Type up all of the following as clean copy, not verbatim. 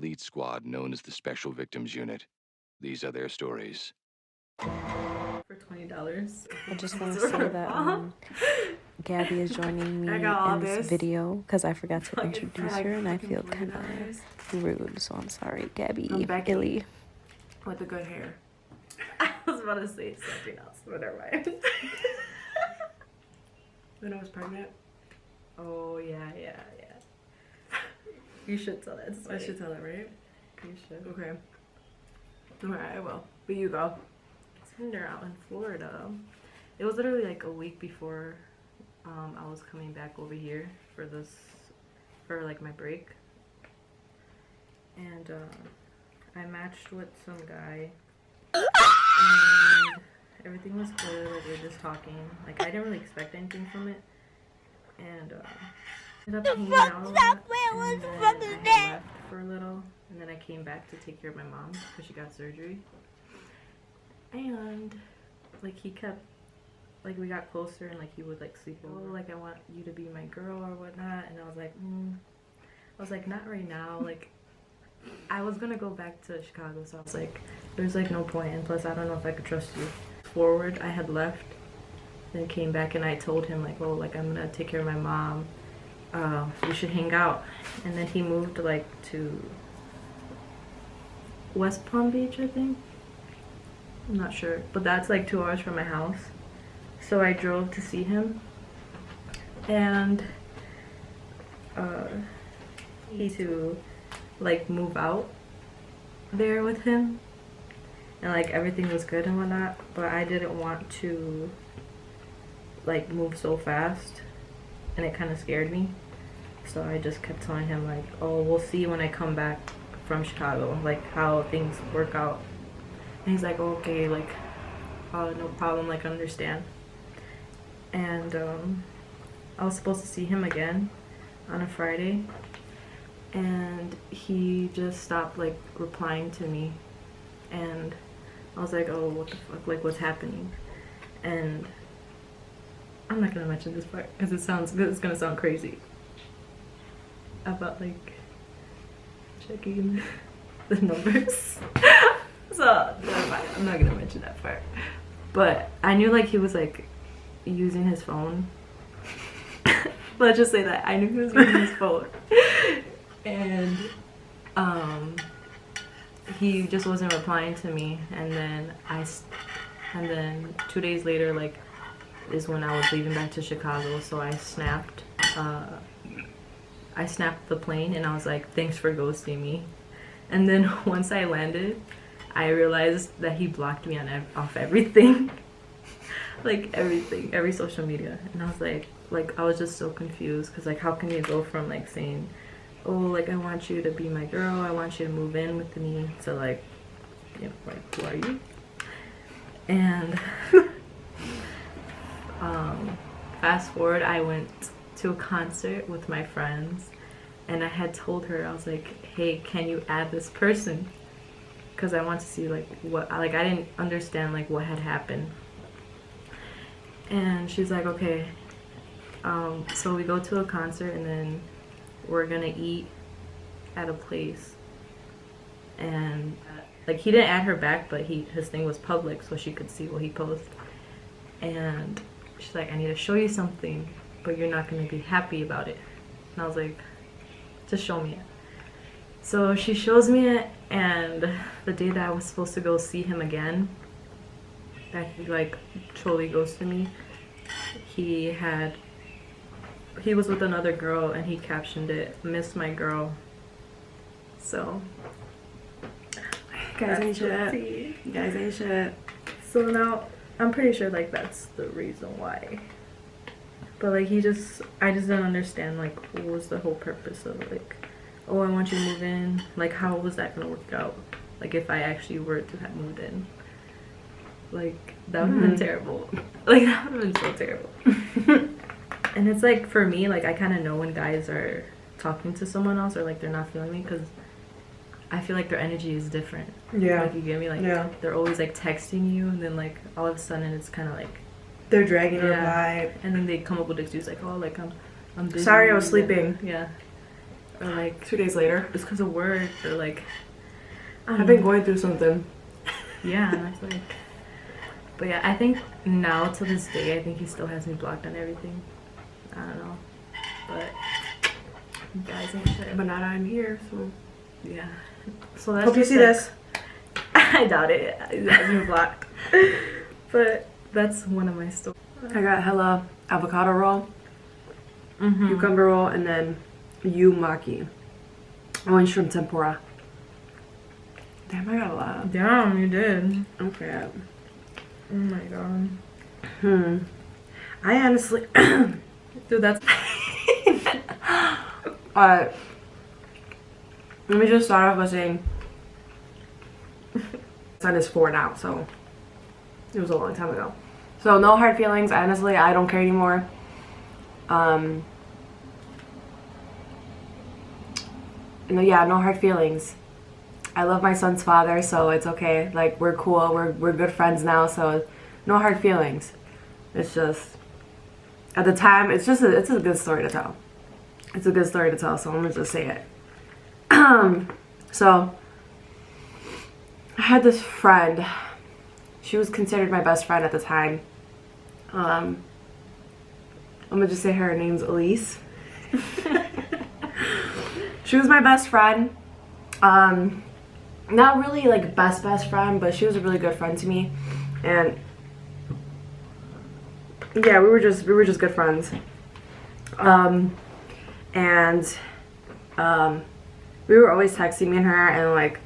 elite squad known as the Special Victims Unit. These are their stories. For $20. I just want to say that Gabby is joining me in this video because I forgot to introduce her and I feel kind of rude, so I'm sorry, Gabby. I'm Becky. Illy. With the good hair. I was about to say something else, but never mind. When I was pregnant. Oh, yeah. You should tell that story. I should tell that, right? You should. Okay. Alright, I will. But you go. Tinder out in Florida. It was literally like a week before I was coming back over here for like my break. And I matched with some guy. And everything was good, like we were just talking. Like I didn't really expect anything from it. And ended up hanging out a lot, and then I left for a little, and then I came back to take care of my mom because she got surgery. And like he kept, like we got closer and like he would like sleep over, like I want you to be my girl or whatnot. And I was like not right now. Like I was gonna go back to Chicago, so I was like there's like no point, and plus I don't know if I could trust you. Forward, I had left, then came back and I told him like, oh, like I'm gonna take care of my mom, we should hang out. And then he moved like to West Palm Beach, I think. I'm not sure, but that's like 2 hours from my house. So I drove to see him, and he to like move out there with him, and like everything was good and whatnot, but I didn't want to like move so fast, and it kind of scared me. So I just kept telling him like, oh, we'll see when I come back from Chicago, like how things work out. And he's like, oh, okay, like no problem, like understand. And I was supposed to see him again on a Friday, and he just stopped like replying to me, and I was like, oh, what the fuck, like what's happening? And I'm not gonna mention this part because it's gonna sound crazy about like checking the numbers. So never mind, I'm not gonna mention that part. But I knew like he was like using his phone. Let's just say that I knew he was using his phone, and he just wasn't replying to me. And then 2 days later, like, is when I was leaving back to Chicago. So I snapped the plane, and I was like, thanks for ghosting me. And then once I landed, I realized that he blocked me off everything. Like everything, every social media. And I was like I was just so confused, because like how can you go from like saying, oh, like I want you to be my girl, I want you to move in with me, to like, you know, like who are you? And fast forward, I went to a concert with my friends, and I had told her, I was like, hey, can you add this person? Because I want to see like what, like I didn't understand like what had happened. And she's like, okay. So we go to a concert, and then we're gonna eat at a place. And like he didn't add her back, but his thing was public, so she could see what he posted. And she's like, I need to show you something, but you're not gonna be happy about it. And I was like, just show me it. So she shows me it, and the day that I was supposed to go see him again, that he like totally ghosted me, he was with another girl, and he captioned it, "Miss my girl." So Guys ain't shit. You guys ain't shit. So now I'm pretty sure like that's the reason why. But like I just didn't understand like what was the whole purpose of like, oh, I want you to move in. Like how was that gonna work out? Like if I actually were to have moved in. Like that would have been terrible. Like that would have been so terrible. And it's like for me, like I kind of know when guys are talking to someone else, or like they're not feeling me, because I feel like their energy is different. Yeah. Like you get me? Like they're always like texting you, and then like all of a sudden it's kind of like they're dragging your vibe. And then they come up with excuses like, oh, like I'm busy. Sorry, I was sleeping. Yeah. or like 2 days later. it's because of work or like I've been going through something. yeah, and I feel like, but yeah, I think now to this day, I think he still has me blocked on everything. I don't know, but guys ain't shit. But not on here, so. Yeah. So that's Hope you just, see like, this. I doubt it. It has me blocked. But that's one of my stories. I got hella avocado roll, Mm-hmm. cucumber roll, and then maki. Oh, and shrimp tempura. Damn, I got a lot. Damn, you did. Okay. Oh my god. I honestly. Dude, that's. Let me just start off by saying. Son is 4 now, so it was a long time ago. So no hard feelings. Honestly, I don't care anymore. No, yeah, no hard feelings. I love my son's father, so it's okay. Like, we're cool. We're good friends now, so no hard feelings. It's just at the time, it's a good story to tell. It's a good story to tell, so I'm gonna just say it. So I had this friend. She was considered my best friend at the time. I'm gonna just say her name's Elise. She was my best friend. Not really like best friend, but she was a really good friend to me. And yeah, we were just good friends. We were always texting, me and her, and like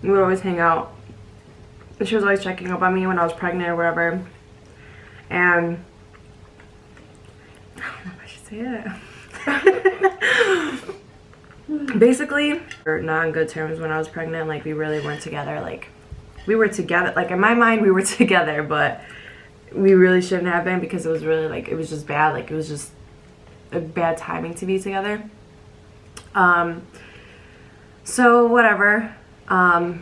we would always hang out. And she was always checking up on me when I was pregnant or whatever. And I don't know if I should say it. Basically, we were not on good terms when I was pregnant. Like, we really weren't together. Like, we were together. Like, in my mind, we were together, but we really shouldn't have been, because it was really, like, it was just bad. Like, it was just a bad timing to be together. So, whatever.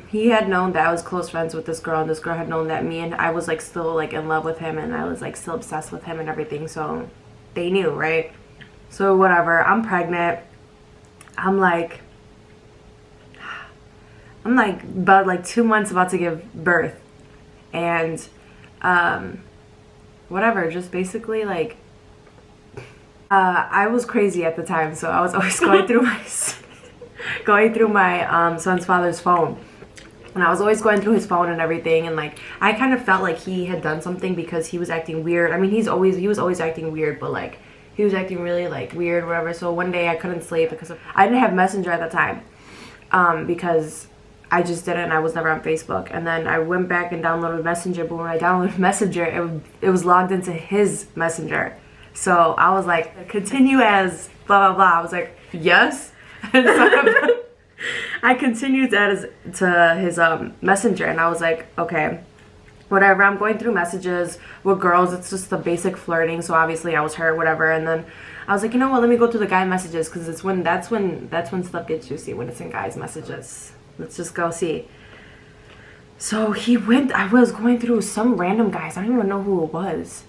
He had known that I was close friends with this girl, and this girl had known that me and I was, like, still, like, in love with him, and I was, like, still obsessed with him and everything, so they knew, right? So, whatever. I'm pregnant. I'm like about like 2 months about to give birth, and whatever, just basically like I was crazy at the time, so I was always going through my son's father's phone, and I was always going through his phone and everything, and like I kind of felt like he had done something because he was acting weird. I mean, he was always acting weird, but like he was acting really like weird, whatever. So one day I couldn't sleep because I didn't have Messenger at the time, because I just didn't. I was never on Facebook. And then I went back and downloaded Messenger, but when I downloaded Messenger, it was logged into his Messenger. So I was like, continue as blah blah blah. I was like, yes. And so I continued to his Messenger, and I was like, okay, whatever. I'm going through messages with girls. It's just the basic flirting. So obviously I was hurt, whatever. And then I was like, you know what? Let me go through the guy messages, because that's when stuff gets juicy, when it's in guys messages. Let's just go see. So I was going through some random guys. I don't even know who it was.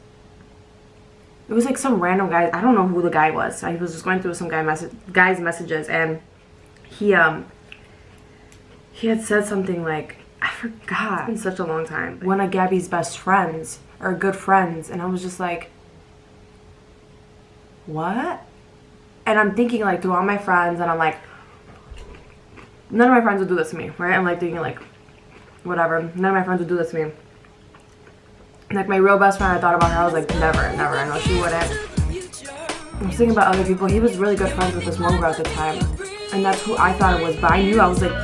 It was like some random guy. I don't know who the guy was. I was just going through some guy's messages, and he had said something like, I forgot. It's been such a long time. One of Gabby's best friends, or good friends, and I was just like, what? And I'm thinking like through all my friends, and I'm like, none of my friends would do this to me, right? I'm like thinking like, whatever. None of my friends would do this to me. Like my real best friend, I thought about her. I was like, never. I know she wouldn't. I was thinking about other people. He was really good friends with this one girl at the time, and that's who I thought it was. But I knew, I was like,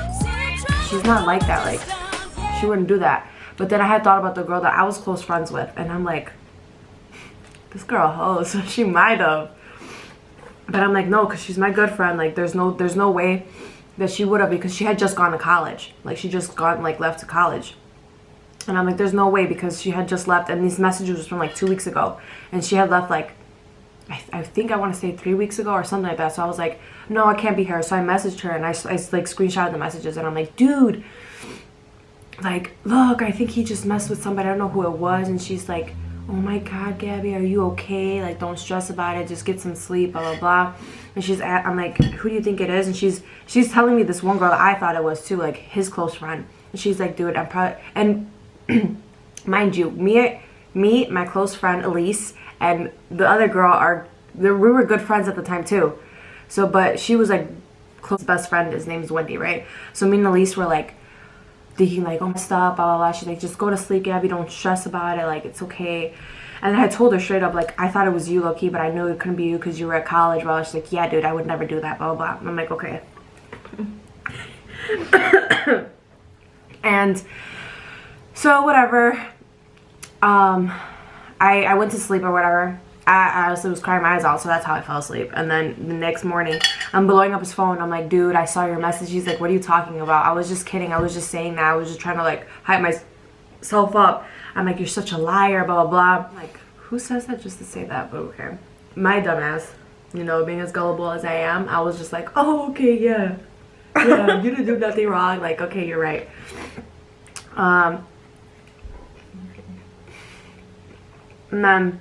she's not like that. Like, she wouldn't do that. But then I had thought about the girl that I was close friends with, and I'm like, this girl hoes, so she might have. But I'm like, no, because she's my good friend. Like, there's no way that she would have, because she had just gone to college. Like, she just left to college. And I'm like, there's no way, because she had just left, and these messages was from like 2 weeks ago, and she had left like, I think I want to say 3 weeks ago or something like that. So I was like, no, I can't be her. So I messaged her, and I like screenshotted the messages, and I'm like, dude, like, look, I think he just messed with somebody. I don't know who it was. And she's like, oh my God, Gabby, are you okay? Like, don't stress about it. Just get some sleep, blah, blah, blah. And I'm like, who do you think it is? And she's telling me this one girl that I thought it was too, like his close friend. And she's like, dude, I'm probably, and mind you, me, my close friend Elise, and the other girl we were good friends at the time too. So, but she was like close best friend. His name's Wendy, right? So me and Elise were like thinking like, oh, stop, blah, blah, blah. She's like, just go to sleep, Gabby. Don't stress about it. Like, it's okay. And then I told her straight up, like, I thought it was you, low-key, but I knew it couldn't be you because you were at college. Well, she's like, yeah, dude, I would never do that, blah, blah, blah. And I'm like, okay. And so, whatever. I went to sleep or whatever. I honestly was crying my eyes out, so that's how I fell asleep. And then the next morning, I'm blowing up his phone. I'm like, dude, I saw your message. He's like, what are you talking about? I was just kidding. I was just saying that. I was just trying to, like, hype myself up. I'm like, you're such a liar, blah, blah, blah. I'm like, who says that just to say that? But okay. My dumbass, you know, being as gullible as I am, I was just like, oh, okay, yeah. Yeah, you didn't do nothing wrong. Like, okay, you're right. And then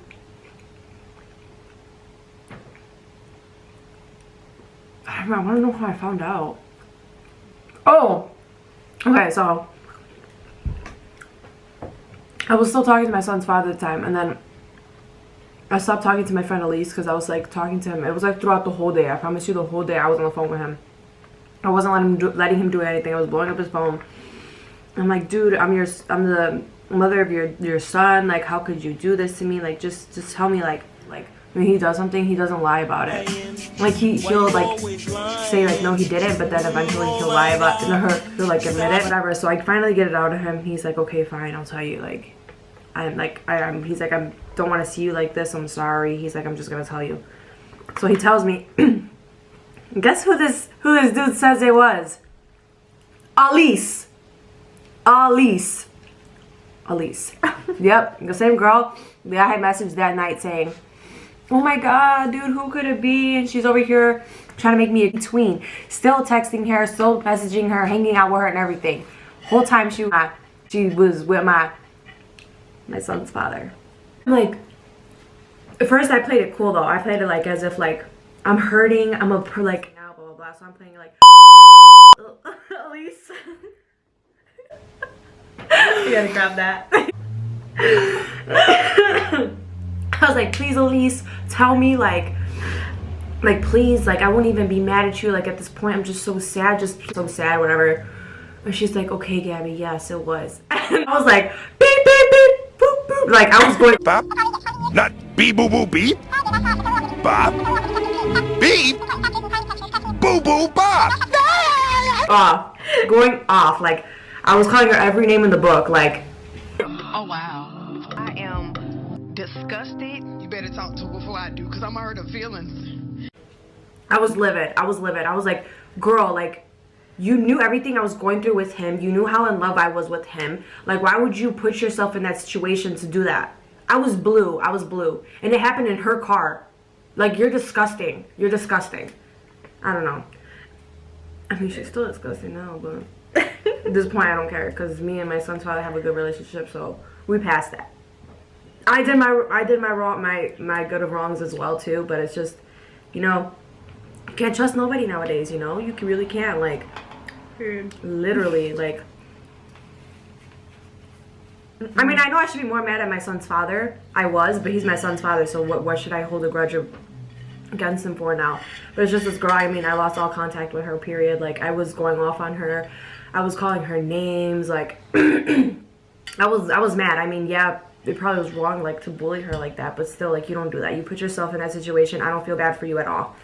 I want to know how I found out. Oh, okay, so I was still talking to my son's father at the time, and then I stopped talking to my friend Elise because I was like talking to him. It was like throughout the whole day. I promise you, the whole day I was on the phone with him. I wasn't letting him do anything. I was blowing up his phone. I'm like, dude, I'm the mother of your son. Like, how could you do this to me? Like, just tell me, like when he does something, he doesn't lie about it. Like he'll like say like, no, he didn't, but then eventually he'll lie about it. He'll like admit it, whatever. So I finally get it out of him. He's like, okay, fine, I'll tell you. Like, he's like, I don't want to see you like this. I'm sorry. He's like, I'm just gonna tell you. So he tells me. Guess who this dude says it was? Elise. Yep, the same girl that I had messaged that night saying, oh my God, dude, who could it be? And she's over here trying to make me a tween. Still texting her, still messaging her, hanging out with her and everything. Whole time she was with my son's father. Like, at first I played it cool though. I played it like as if like I'm hurting, I'm a like now blah blah blah. So I'm playing like Elise. You gotta grab that. I was like, please, Elise, tell me, like, please, like, I won't even be mad at you. Like, at this point, I'm just so sad, whatever. And she's like, okay, Gabby, yes, it was. And I was like, beep, beep, beep, boop, boop. Like, I was going, Bop. Not beep, boo, boo, beep. Bop. Beep. Boo, boo, bop. going off. Like, I was calling her every name in the book. Like, oh, wow. I am disgusted. You better talk to her before I do, because I'm hurt her feelings. I was livid. I was like, girl, like, you knew everything I was going through with him. You knew how in love I was with him. Like, why would you put yourself in that situation to do that? I was blue. And it happened in her car. Like, you're disgusting. I don't know. I mean, she's still disgusting now, but at this point, I don't care, because me and my son's father have a good relationship, so we passed that. I did my good of wrongs as well too, but it's just, you know, you can't trust nobody nowadays. You know, you really can't. Like, literally, like. I mean, I know I should be more mad at my son's father. I was, but he's my son's father, so what should I hold a grudge against him for now? But it's just this girl. I mean, I lost all contact with her, period. Like, I was going off on her. I was calling her names. Like, I was mad. I mean, yeah, it probably was wrong, like, to bully her like that, but still, like, you don't do that. You put yourself in that situation. I don't feel bad for you at all.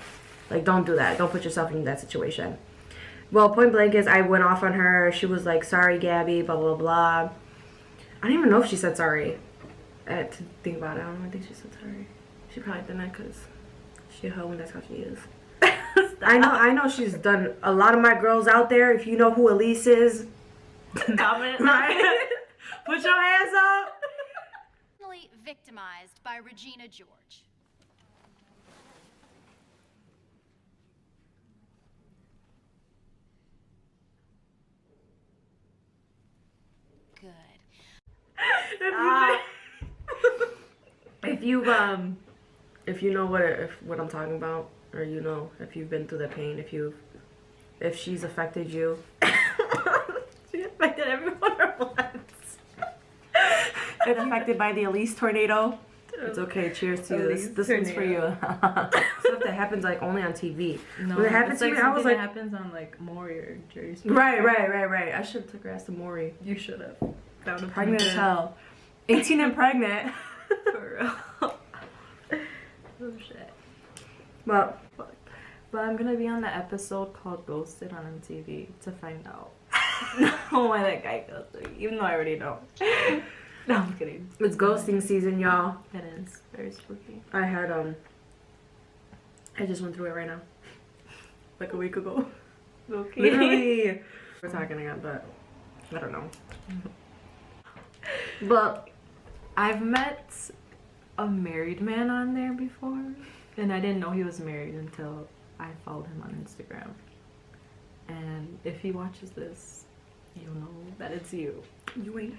Like, don't do that. Don't put yourself in that situation. Well, point blank is, I went off on her. She was like, sorry, Gabby, blah, blah, blah. I don't even know if she said sorry. To think about it, I don't even think she said sorry. She probably didn't, because she a hoe and that's how she is. I know she's done a lot of my girls out there. If you know who Elise is, comment. Right? Put your hands up. Victimized by Regina George. Good. if you know what I'm talking about, or you know if you've been through the pain, if she's affected you. She affected everyone at once. If affected by the Elise tornado, it's okay. Cheers to you. This one's for you. Stuff that happens like only on TV. No, when it happens to like me, I was like, it happens on like Maury or Jersey. Right. I should have took her ass to Maury. You should have. That would have Pregnant as hell. 18 and pregnant. For real. Oh shit. Well, but I'm gonna be on the episode called Ghosted on MTV to find out why that guy ghosted me, even though I already know. No, I'm kidding. it's ghosting season, y'all. It is very spooky. I had I just went through it right now. Like a week ago. Okay. Literally. We're talking again, but I don't know. But I've met a married man on there before, and I didn't know he was married until I followed him on Instagram. And if he watches this, you'll know that it's you. you ain't.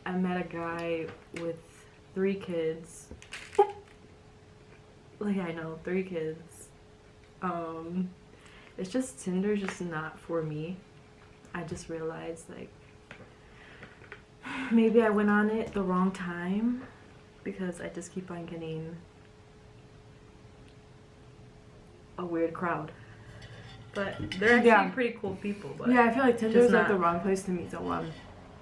I met a guy with 3 kids. Like, I know, 3 kids. It's just Tinder's just not for me. I just realized, like, maybe I went on it the wrong time because I just keep on getting a weird crowd. But they're actually pretty cool people. But Yeah, I feel like Tinder's like not- the wrong place to meet someone.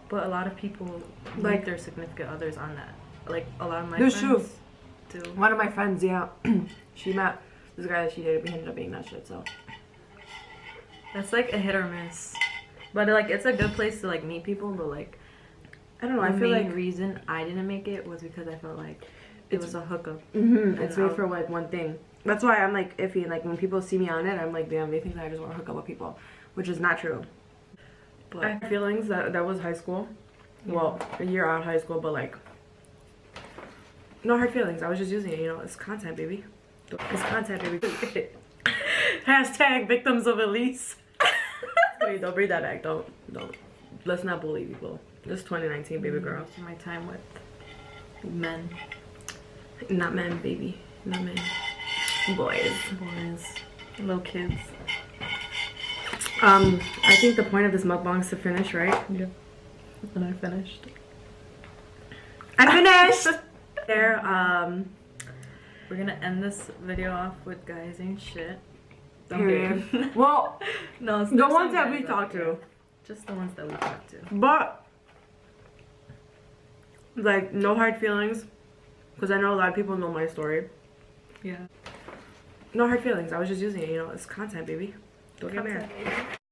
But a lot of people like their significant others on that. Like a lot of my That's friends do. One of my friends, yeah, she met this guy that she dated. We ended up being that shit. So That's like a hit or miss. But like it's a good place to like meet people. But like I don't know. the I feel main like reason I didn't make it was because I felt like it was a hookup. it's And made for like one thing. That's why I'm like iffy. Like when people see me on it, I'm like, damn, they think that I just want to hook up with people, which is not true. But I had feelings that was high school. Well, a year out of high school, but like no hard feelings. I was just using it. You know, it's content, baby. It's content, baby. Hashtag victims of Elise. Wait, don't bring that back. Don't. Let's not bully people. This 2019, baby girl. most of my time with men, Not men, baby. Not men. Boys. little kids. I think the point of this mukbang is to finish, right? Yeah. And I finished. I finished! There, We're gonna end this video off with guys ain't shit. period. Well, No, the ones that we talked to. Just the ones that we talked to. But, like, no hard feelings. Because I know a lot of people know my story. Yeah. No hard feelings. I was just using it, you know. It's content, baby. Don't get mad.